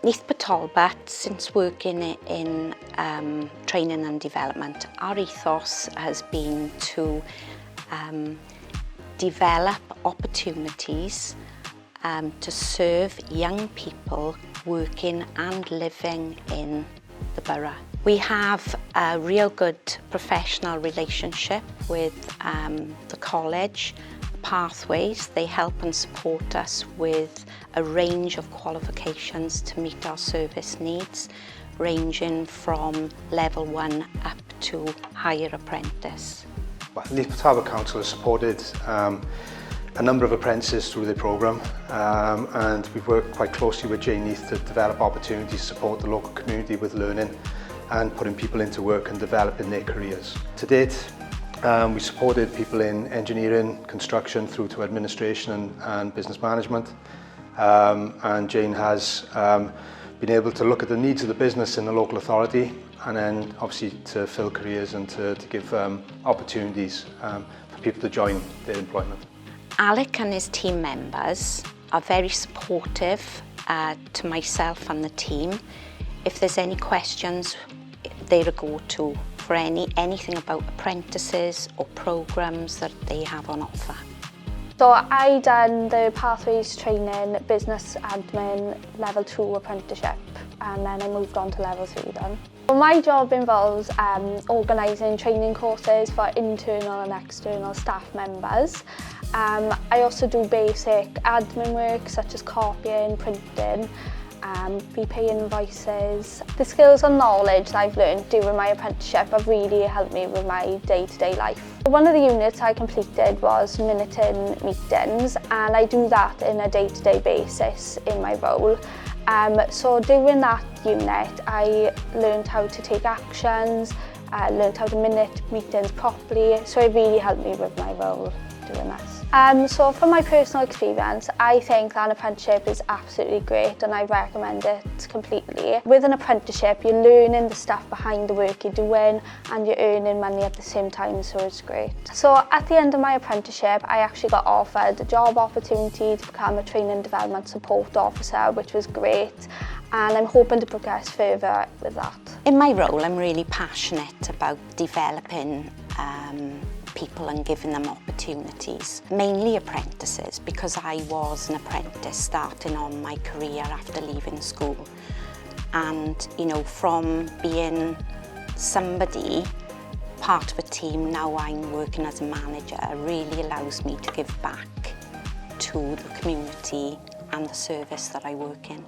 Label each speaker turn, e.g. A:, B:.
A: Neath Port Talbot, since working in training and development, our ethos has been to develop opportunities to serve young people working and living in the borough. We have a real good professional relationship with the college, Pathways. They help and support us with a range of qualifications to meet our service needs, ranging from level 1 up to higher apprentice.
B: Well, Neath Port Talbot Council has supported a number of apprentices through the programme, and we've worked quite closely with Neath to develop opportunities to support the local community with learning and putting people into work and developing their careers. To date, we supported people in engineering, construction, through to administration and business management. And Jane has been able to look at the needs of the business in the local authority, and then obviously to fill careers and to give opportunities for people to join their employment.
A: Alec and his team members are very supportive to myself and the team. If there's any questions, they're a go-to for anything about apprentices or programmes that they have on offer.
C: So I done the Pathways training, business admin, level 2 apprenticeship, and then I moved on to level 3 then. So my job involves organising training courses for internal and external staff members. I also do basic admin work such as copying, printing, repaying invoices. The skills and knowledge that I've learned during my apprenticeship have really helped me with my day-to-day life. One of the units I completed was minuting meetings, and I do that in a day-to-day basis in my role. So doing that unit, I learned how to take actions, learned how to minute meetings properly, so it really helped me with my role doing this. So from my personal experience, I think that an apprenticeship is absolutely great and I recommend it completely. With an apprenticeship, you're learning the stuff behind the work you're doing and you're earning money at the same time, so it's great. So at the end of my apprenticeship, I actually got offered a job opportunity to become a training development support officer, which was great, and I'm hoping to progress further with that.
A: In my role, I'm really passionate about developing people and giving them opportunities, mainly apprentices, because I was an apprentice starting on my career after leaving school. And you know, from being somebody, part of a team, now I'm working as a manager, really allows me to give back to the community and the service that I work in.